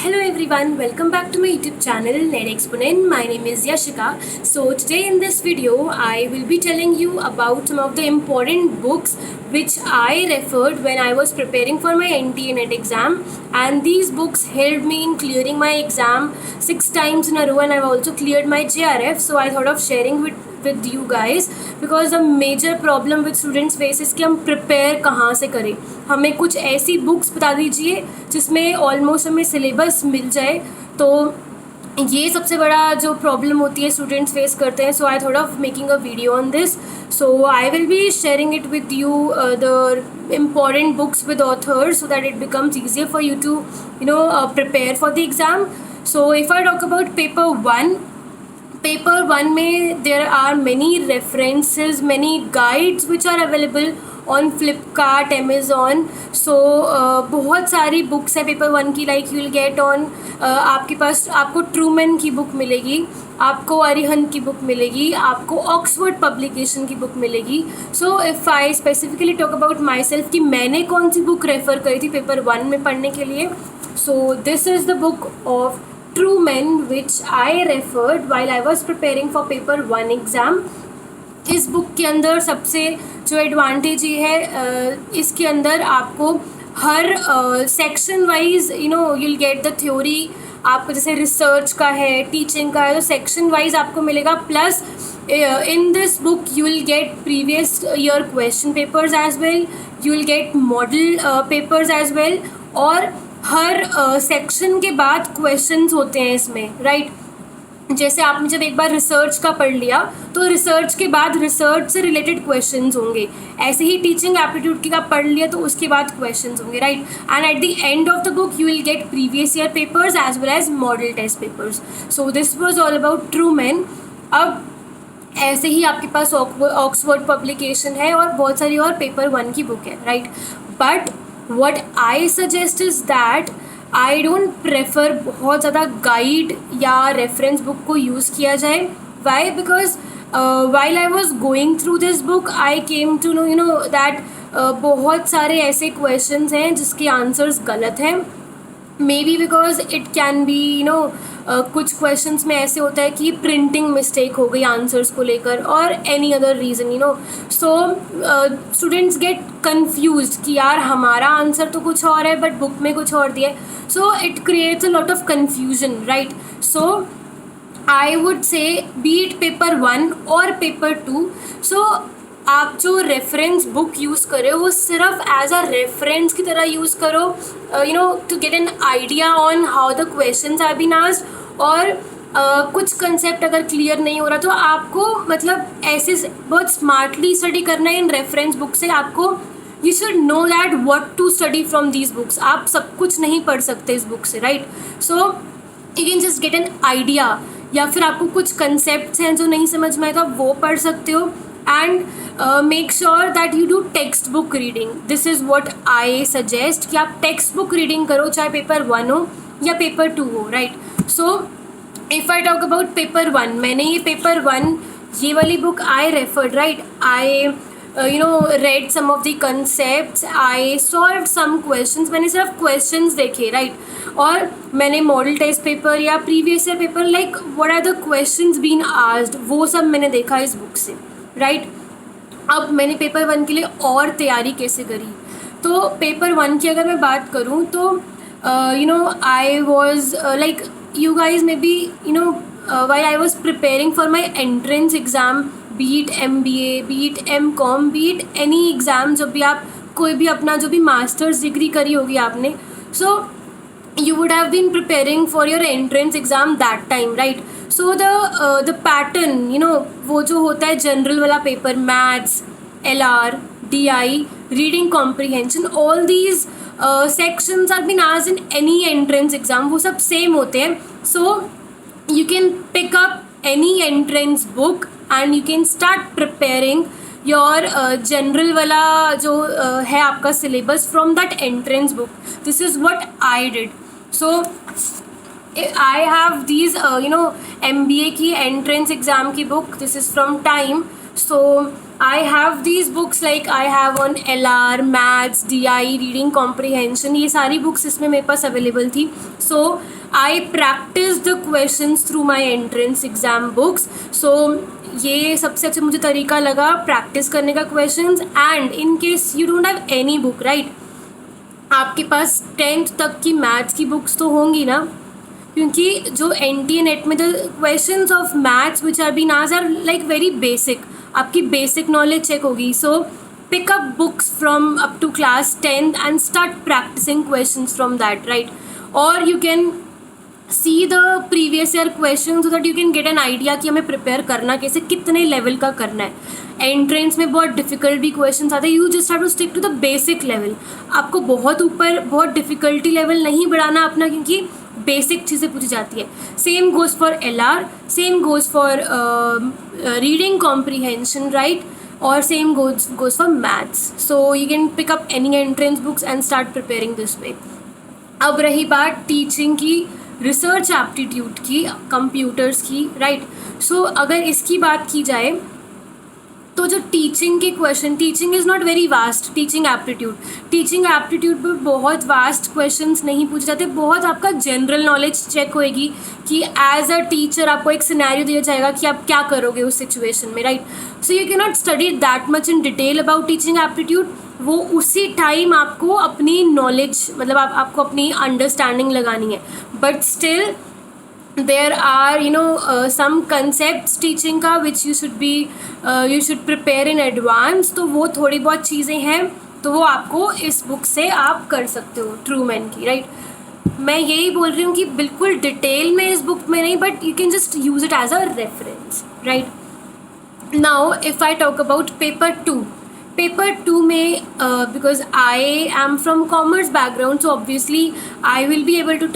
Hello everyone, welcome back to my YouTube channel Net Exponent. My name is Yashika. So today in this video I will be telling you about some of the important books which I referred when I was preparing for my NTA NET exam, and these books helped me in clearing my exam 6 times in a row, and I've also cleared my JRF. So I thought of sharing with you guys, because the major problem with students face is कि हम prepare कहाँ से करें. हमें कुछ ऐसी books बता दीजिए जिसमें ऑलमोस्ट हमें सिलेबस मिल जाए. तो ये सबसे बड़ा जो प्रॉब्लम होती है स्टूडेंट्स फेस करते हैं. So I thought of making a video on this. So I will be sharing it with you the important books with authors so that it becomes easier for you to prepare for the exam. So if I talk about paper 1 में there are many references, many guides which are available on Flipkart, Amazon. So बहुत सारी books है paper 1 की. Like you will get on आपके पास आपको Trueman की book मिलेगी, आपको अरिहंत की बुक मिलेगी, आपको ऑक्सफोर्ड पब्लिकेशन की बुक मिलेगी. So if I specifically talk about my self कि मैंने कौन सी बुक रेफ़र करी थी पेपर 1 में पढ़ने के लिए. सो this is the book of Truman which I referred while I was preparing for paper 1 exam. इस बुक के अंदर सबसे जो एडवांटेज ये है, इसके अंदर आपको हर section wise you'll get the theory. आपको जैसे रिसर्च का है, टीचिंग का है, तो सेक्शन वाइज आपको मिलेगा. Plus in this book you will get previous year question papers as well, you will get model papers as well. और हर सेक्शन के बाद क्वेश्चंस होते हैं इसमें, राइट. जैसे आपने जब एक बार रिसर्च का पढ़ लिया तो रिसर्च के बाद रिसर्च से रिलेटेड क्वेश्चंस होंगे. ऐसे ही टीचिंग एप्टीट्यूड की का पढ़ लिया तो उसके बाद क्वेश्चंस होंगे, right. And at the end of the book you will get previous year papers as well as model test papers. So this was all about Truman. अब ऐसे ही आपके पास ऑक्सफोर्ड पब्लिकेशन है और बहुत सारी और पेपर 1 की बुक है, right. But what I suggest is that I don't prefer बहुत ज़्यादा गाइड या रेफरेंस बुक को यूज़ किया जाए. Why? Because while I was going through this book I came to know that बहुत सारे ऐसे क्वेश्चंस हैं जिसके आंसर्स गलत हैं. May be because it can be कुछ क्वेश्चंस में ऐसे होता है कि प्रिंटिंग मिस्टेक हो गई आंसर्स को लेकर, और any other reason so students gate confused कि यार हमारा आंसर तो कुछ और है बट बुक में कुछ और दिया है. So it creates a lot of confusion, right. So I would say B it paper 1 और पेपर 2. सो आप जो रेफरेंस बुक यूज़ करें वो सिर्फ एज अ रेफरेंस की तरह यूज़ करो, to get an idea on how the questions are been asked. और कुछ कंसेप्ट अगर क्लियर नहीं हो रहा तो आपको मतलब ऐसे बहुत स्मार्टली स्टडी करना है इन रेफरेंस बुक से. आपको you should know that what to study from these books. आप सब कुछ नहीं पढ़ सकते इस बुक से, right. So you can just get an idea, या फिर आपको कुछ कंसेप्ट हैं जो नहीं समझ में आए तो आप वो पढ़ सकते हो. And make sure that you do text book reading. This is what I suggest कि आप टेक्स्ट बुक रीडिंग करो, चाहे पेपर 1 हो या पेपर 2 हो, right. So if I talk about paper 1, मैंने ये पेपर 1 ये वाली book I referred, right. I read some of the concepts, I solved some questions. मैंने सिर्फ questions देखे, राइट. और मैंने मॉडल टेस्ट पेपर या previous year paper like what are the questions been asked वो सब मैंने देखा इस बुक से, राइट. अब मैंने पेपर 1 के लिए और तैयारी कैसे करी. तो पेपर 1 की अगर मैं बात करूँ तो I was like you guys may be while I was preparing for my entrance exam, be it MBA, be it MCOM, be it any exam, जब भी आप कोई भी अपना जो भी मास्टर्स डिग्री करी होगी आपने, so you would have been preparing for your entrance exam that time, right. So the pattern, वो जो होता है जनरल वाला paper, maths, LR, DI, reading comprehension, all these sections are been asked in any entrance exam, वो सब same होते हैं. So you can pick up any entrance book and you can start preparing your general वाला जो है आपका syllabus from that entrance book. This is what I did. So I have these MBA की entrance exam की book. This is from Time. So I have these books, like I have on LR, maths, DI, reading comprehension, ये सारी books इसमें मेरे पास available थी. So I practise the questions through my entrance exam books. सो ये सबसे अच्छा मुझे तरीका लगा प्रैक्टिस करने का questions. And in case you don't have any book, right, आपके पास 10th तक की मैथ्स की बुक्स तो होंगी ना, क्योंकि जो NTA नेट में the questions of maths which are been asked are like very basic, आपकी बेसिक नॉलेज चेक होगी. So pick up books from up to class 10th and start practising questions from that, right. और you can see the previous year question so that you can get an idea कि हमें prepare करना कैसे, कितने level का करना है. Entrance में बहुत डिफिकल्ट भी क्वेश्चन आते हैं, you just have to stick to the basic level. आपको बहुत ऊपर बहुत डिफिकल्टी लेवल नहीं बढ़ाना अपना, क्योंकि बेसिक चीज़ें पूछी जाती है. Same goes for LR, same goes for reading comprehension, right, और same goes for maths. So you can pick up any entrance books and start preparing this way. अब रही बात टीचिंग की, रिसर्च एप्टीट्यूड की, कंप्यूटर्स की, right. So अगर इसकी बात की जाए तो जो टीचिंग के question, teaching is not very vast. Teaching aptitude पर बहुत वास्ट क्वेश्चंस नहीं पूछे जाते. बहुत आपका जनरल नॉलेज चेक होएगी कि एज अ टीचर आपको एक सिनेरियो दिया जाएगा कि आप क्या करोगे उस सिचुएशन में, right. So you can not study that much in detail about teaching aptitude. वो उसी टाइम आपको अपनी नॉलेज, मतलब आपको अपनी अंडरस्टैंडिंग लगानी है. But still there are some concepts teaching का which you should prepare in advance. तो वो थोड़ी बहुत चीज़ें हैं, तो वो आपको इस बुक से आप कर सकते हो, ट्रूमैन की, राइट. मैं यही बोल रही हूँ कि बिल्कुल डिटेल में इस बुक में नहीं, but you can just use it as a reference, right. Now if I talk about paper two में, because I am from commerce background, so obviously I will be able to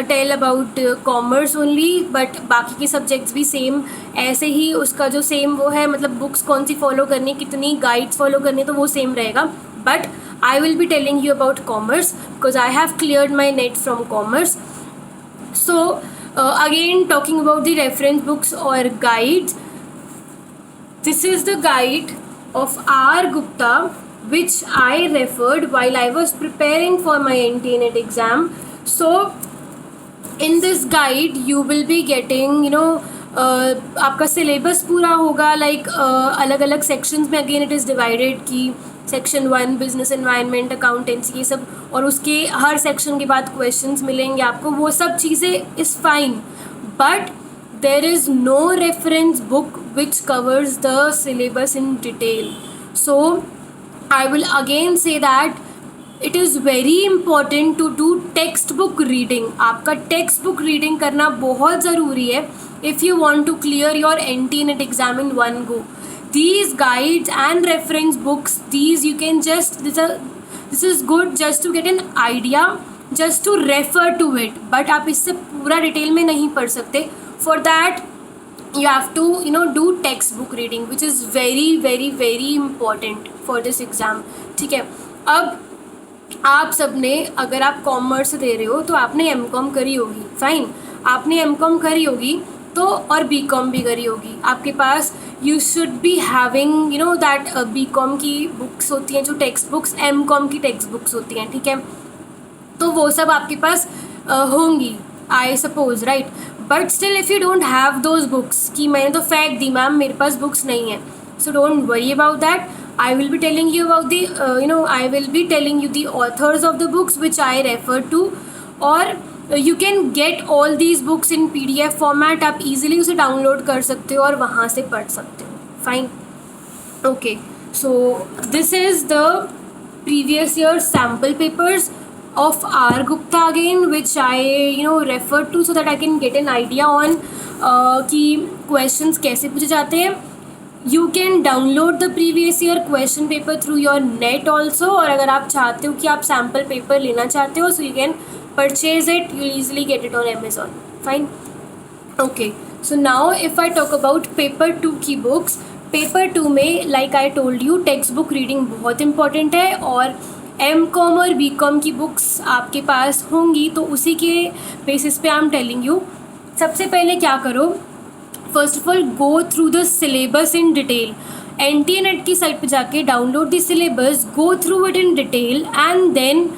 tell about commerce only, but बाकी के subjects भी same ऐसे ही, उसका जो same वो है, मतलब बुक्स कौन सी फॉलो करनी, कितनी गाइड्स फॉलो करनी, तो वो सेम रहेगा. But I will be telling you about commerce because I have cleared my net from commerce. So again talking about the reference books or guides, this is the guide of R. Gupta which I referred while I was preparing for my NTA NET exam. So in this guide you will be getting आपका syllabus पूरा होगा, like अलग अलग sections में. Again it is divided कि section 1 business environment, accountancy, ये सब, और उसके हर सेक्शन के बाद क्वेश्चंस मिलेंगे आपको. वो सब चीज़ें is fine, but there is no reference book which covers the syllabus in detail. So I will again say that it is very important to do textbook reading. आपका textbook reading करना बहुत ज़रूरी है if you want to clear your NTA NET exam in one go. These guides and reference books, these you can just, this is good just to get an idea, just to refer to it, but आप इससे पूरा detail में नहीं पढ़ सकते. For that you have to do textbook reading which is very very very important for this exam, ठीक है. अब आप सब ने, अगर आप कॉमर्स दे रहे हो तो आपने M.Com करी होगी, फाइन, आपने M.Com करी होगी तो, और B.Com भी करी होगी आपके पास. You should be having that B.Com की बुक्स होती हैं जो टेक्स्ट बुक्स, M.Com की टेक्स्ट बुक्स होती हैं, ठीक है. तो वो सब आपके पास होंगी I suppose, right. But still if you don't have those books कि मैंने तो फेंक दी मैम, मेरे पास बुक्स नहीं है, so don't worry about that. I will be telling you about the I will be telling you the authors of the books which I refer to, और you can get all these books in PDF format. आप easily उसे download कर सकते हो और वहाँ से पढ़ सकते हो, fine. Okay, so this is the previous year sample papers of R. Gupta again, which I refer to so that I can get an idea on कि questions कैसे पूछे जाते हैं. You can download the previous year question paper through your net also, और अगर आप चाहते हो कि आप sample paper लेना चाहते हो, so you can purchase it, you'll easily get it on Amazon, fine. Okay, so now if I talk about paper 2 की books, paper 2 में like I told you textbook reading बहुत important है, और M.Com और B.Com की books आपके पास होंगी, तो उसी के बेसिस पे आई एम टेलिंग यू. सबसे पहले क्या करो, first of all go through the syllabus in detail. NTNet की साइट पे जाके download the syllabus, go through it in detail and then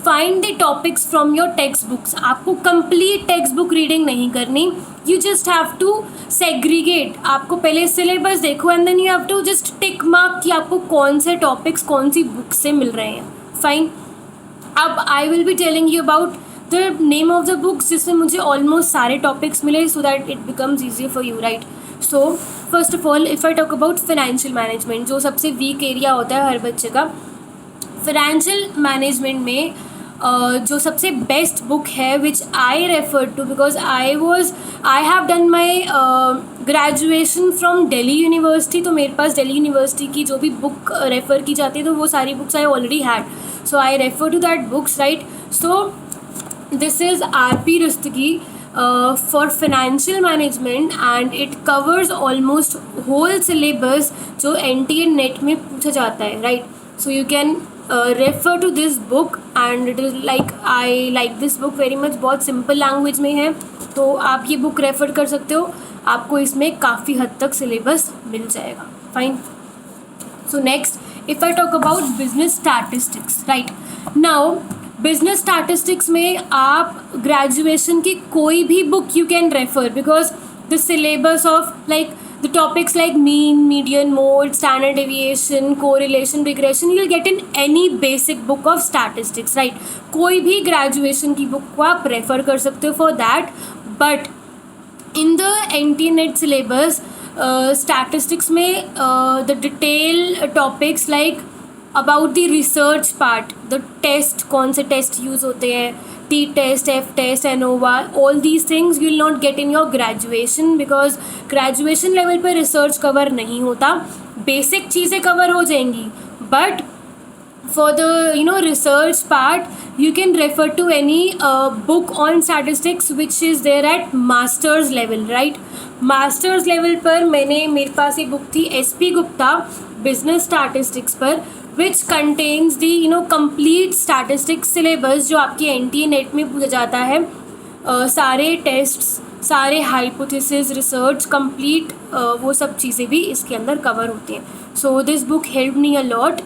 find the topics from your text books. आपको complete text book reading नहीं करनी, you just have to segregate. आपको पहले syllabus देखो and then you have to just tick mark कि आपको कौन से टॉपिक्स कौन सी बुक से मिल रहे हैं. फाइन. अब आई will be telling you about the name of the books जिसमें मुझे ऑलमोस्ट सारे टॉपिक्स मिले so that it becomes easy for you, right. So first of all if I talk about financial management, जो सबसे week area होता है हर बच्चे का, फाइनेंशियल मैनेजमेंट में जो सबसे बेस्ट बुक है which I refer to because I have done my graduation from Delhi university. तो मेरे पास दिल्ली यूनिवर्सिटी की जो भी बुक रेफ़र की जाती है तो वो सारी books I already had, so I refer to that books, right. So this is R.P. Rustagi for financial management and it covers almost whole syllabus जो NTNet में पूछा जाता है, right. So you can refer to this book and it is like I like this book very much. बहुत simple language में है तो आप ये book रेफ़र कर सकते हो, आपको इसमें काफ़ी हद तक syllabus मिल जाएगा. Fine. So next, if I talk about business statistics, right. Now business statistics में आप ग्रेजुएशन की कोई भी book you can refer because the syllabus of like the topics like mean, median, mode, standard deviation, correlation, regression you will get in any basic book of statistics, right. कोई भी graduation की book को आप refer कर सकते हो for that. But in the NTNet syllabus statistics में the detail topics like about the research part, the test, कौन से टेस्ट यूज़ होते हैं, T test, F test, ANOVA, all these things you will not get in your graduation because graduation level पर research cover नहीं होता. Basic चीज़ें cover हो जाएंगी but for the research part you can refer to any book on statistics which is there at master's level, right. master's level पर मेरे पास एक book थी SP Gupta business statistics पर which contains the complete statistics syllabus जो आपकी NTNet में पूछा जाता है. सारे टेस्ट्स, सारे हाइपोथेसिस, रिसर्च कंप्लीट वो सब चीज़ें भी इसके अंदर कवर होती हैं. So this book help me a lot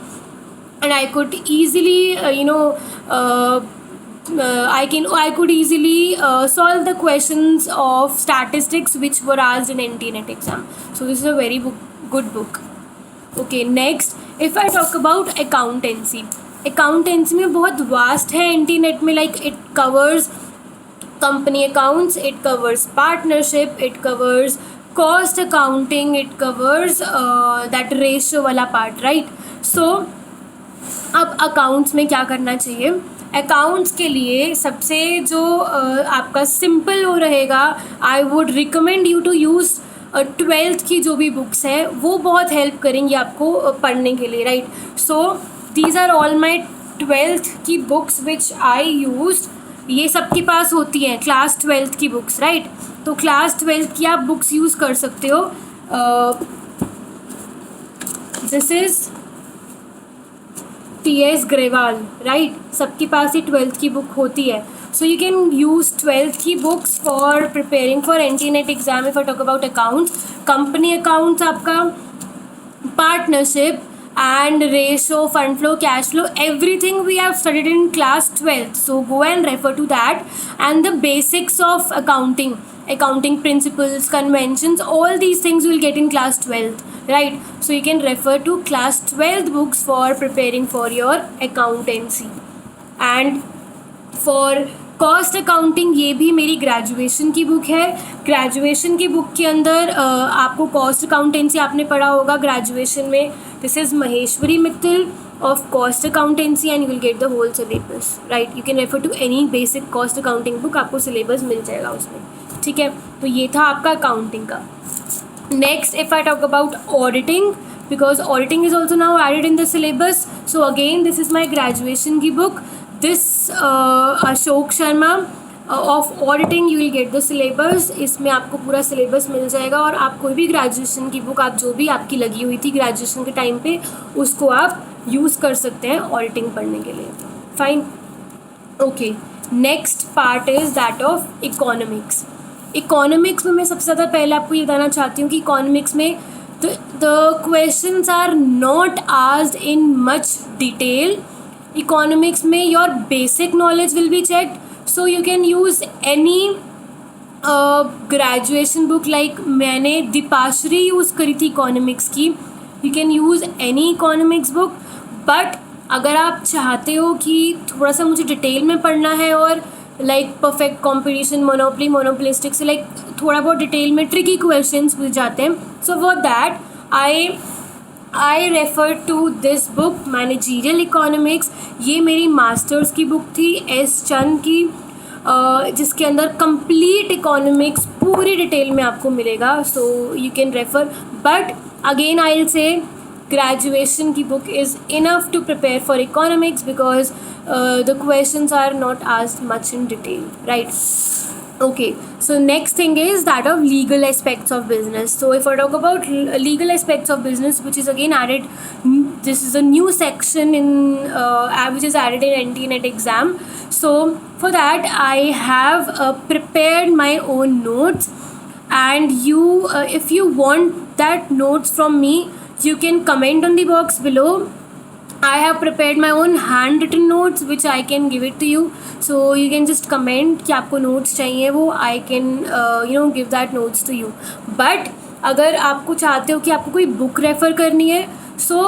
and I could easily I could easily solve the questions of statistics which were asked in NTNet exam. So this is a very good book. Okay, next if I talk about accountancy में बहुत vast है NTNet में, like it covers company accounts, it covers partnership, it covers cost accounting, it covers that ratio वाला part, right. So अब accounts में क्या करना चाहिए. अकाउंट्स के लिए सबसे जो आपका सिंपल वो रहेगा, I would recommend you to use 12th की जो भी बुक्स हैं वो बहुत हेल्प करेंगी आपको पढ़ने के लिए, right. So these are all my 12th की बुक्स विच आई यूज. ये सबके पास होती हैं क्लास 12th की बुक्स, राइट. तो क्लास 12th की आप बुक्स यूज़ कर सकते हो. This is T.S. Grewal, right. सबके पास ही 12th की बुक होती है. सो यू कैन यूज़ 12th की books for preparing for NTNet exam. If I talk about accounts, company accounts आपका, partnership and ratio, fund flow, cash flow, everything we have studied in class 12th. So go and refer to that. And the basics of accounting principles, conventions, all these things you will get in class 12th, right. So you can refer to class 12th books for preparing for your accountancy. And for cost accounting ये भी मेरी graduation की book है. Graduation की book के अंदर आपको cost accountancy आपने पढ़ा होगा ग्रेजुएशन में. This is Maheshwari Mittal of cost accountancy and you will get the whole syllabus, right. You can refer to any basic cost accounting book, आपको सिलेबस मिल जाएगा उसमें, ठीक है. तो ये था आपका अकाउंटिंग का. Next if I talk about auditing, because auditing is also now added in the syllabus. So again this is my graduation की book. This Ashok Sharma of auditing you will get the syllabus. इसमें आपको पूरा syllabus मिल जाएगा और आप कोई भी graduation की बुक आप जो भी आपकी लगी हुई थी ग्रेजुएशन के टाइम पे उसको आप यूज़ कर सकते हैं ऑडिटिंग पढ़ने के लिए. Fine. Okay, next part is that of economics. Economics में मैं सबसे ज़्यादा पहले आपको ये बताना चाहती हूँ कि इकोनॉमिक्स में the questions are not asked in much detail. Economics में your basic knowledge will be checked, so you can use any graduation book. Like मैंने दीपाश्री यूज़ करी थी इकोनॉमिक्स की. You can use any economics book. But अगर आप चाहते हो कि थोड़ा सा मुझे डिटेल में पढ़ना है और like perfect competition, monopoly, monopolistic से लाइक थोड़ा बहुत डिटेल में ट्रिकी क्वेश्चंस पूछ जाते हैं, so for that I refer to this book managerial economics. ये मेरी मास्टर्स की बुक थी एस चंद की, जिसके अंदर कंप्लीट इकोनॉमिक्स पूरी डिटेल में आपको मिलेगा. So you can refer. But again I will say graduation की book is enough to prepare for economics because the questions are not asked much in detail, right? Okay, so next thing is that of legal aspects of business. So if I talk about legal aspects of business, which is again added, this is a new section in which is added in NT-NET exam. So for that I have prepared my own notes, and you if you want that notes from me, you can comment on the box below. I have prepared my own handwritten notes which I can give it to you. So you can just comment कि आपको notes चाहिए, वो I can give that notes to you. But अगर आपको चाहते हो कि आपको कोई book refer करनी है, so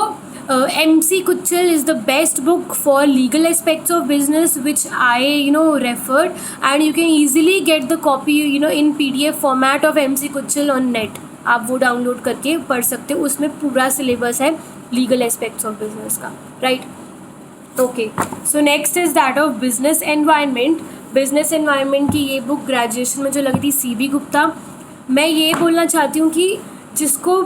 MC Kuchal is the best book for legal aspects of business which I referred, and you can easily get the copy in PDF format of MC Kuchal on net. आप वो download करके पढ़ सकते हो. उसमें पूरा syllabus है legal aspects of business का, right? Okay, so next is that of business environment. Business environment की ये बुक ग्रेजुएशन में जो लगी थी CB गुप्ता. मैं ये बोलना चाहती हूँ कि जिसको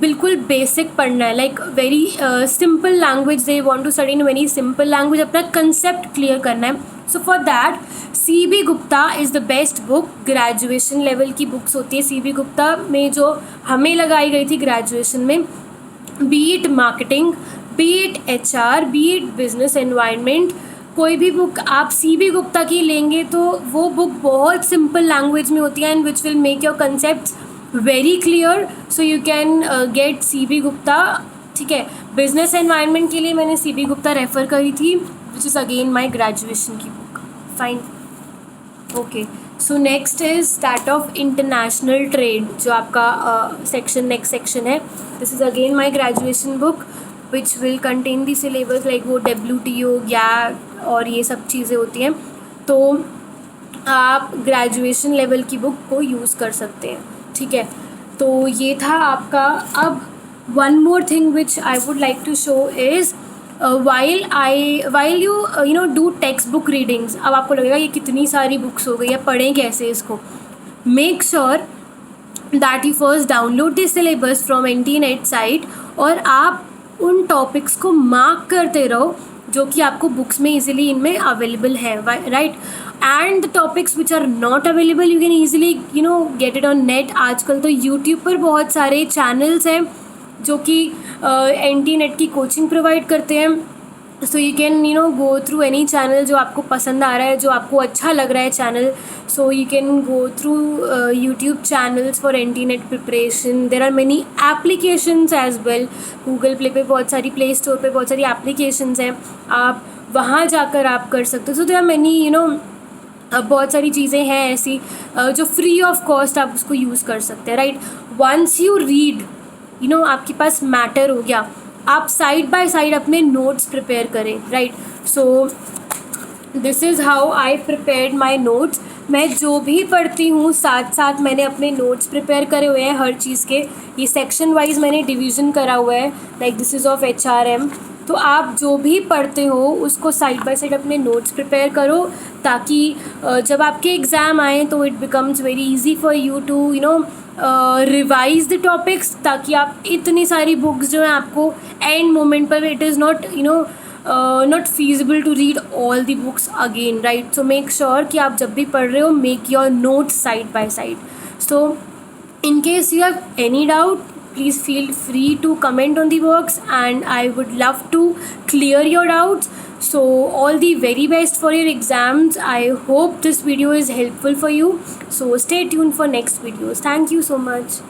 बिल्कुल बेसिक पढ़ना है, like very simple language, they want to study in very simple language, अपना कंसेप्ट क्लियर करना है. So for that CB Gupta is the best book. Graduation level की बुक्स होती है CB गुप्ता में जो हमें लगाई गई थी ग्रेजुएशन में, B it marketing, B it HR, B it business environment. कोई भी बुक आप CB गुप्ता की लेंगे तो वो बुक बहुत सिंपल लैंग्वेज में होती है, and which will make your concept very clear. So you can gate CB Gupta. ठीक है, बिजनेस एनवायरनमेंट के लिए मैंने CB गुप्ता रेफ़र करी थी, which is again my graduation की book. Fine. Okay, so next is that of international trade, जो आपका सेक्शन नेक्स्ट सेक्शन है. This is again my graduation book which will contain the syllabus, like वो WTO, GATT और ये सब चीज़ें होती हैं. तो आप ग्रेजुएशन लेवल की बुक को यूज़ कर सकते हैं. ठीक है, तो ये था आपका. अब one more thing which I would like to show is while you do text book readings. अब आपको लगेगा ये कितनी सारी बुक्स हो गई है, पढ़ें कैसे इसको. Make sure that you first download this syllabus from NT-NET site, और आप उन टॉपिक्स को मार्क करते रहो जो कि आपको बुक्स में इजीली इनमें अवेलेबल है, right? And the topics which are not available you can easily get it on net. आजकल तो यूट्यूब पर बहुत सारे चैनल्स हैं जो कि NT-NET की कोचिंग प्रोवाइड करते हैं. सो you can go through any channel जो आपको पसंद आ रहा है, जो आपको अच्छा लग रहा है channel. So you can go through YouTube channels for NT-NET preparation. There are many applications as well. Google Play पे बहुत सारी, प्ले स्टोर पे बहुत सारी एप्लीकेशंस हैं, आप वहाँ जाकर आप कर सकते हो. सो देर आर मेनी बहुत सारी चीज़ें हैं ऐसी जो फ्री ऑफ कॉस्ट आप उसको यूज़ कर सकते हैं, राइट? वंस यू रीड आपके पास मैटर हो गया, आप साइड बाय साइड अपने नोट्स प्रिपेयर करें, right? So this is how I prepared my notes. मैं जो भी पढ़ती हूँ साथ साथ मैंने अपने नोट्स प्रिपेयर करे हुए हैं हर चीज़ के. ये सेक्शन वाइज मैंने डिवीज़न करा हुआ है, like this is of HRM. तो आप जो भी पढ़ते हो उसको साइड बाय साइड अपने नोट्स प्रिपेयर करो, ताकि जब आपके एग्ज़ाम आए तो it becomes very easy for you to revise the topics, ताकि आप इतनी सारी बुक्स जो हैं आपको एंड मोमेंट पर it is not feasible to read all the books again, right? So make sure कि आप जब भी पढ़ रहे हो make your notes side by side. So in case you have any doubt, please feel free to comment on the box, and I would love to clear your doubts. So all the very best for your exams. I hope this video is helpful for you. So stay tuned for next videos. Thank you so much.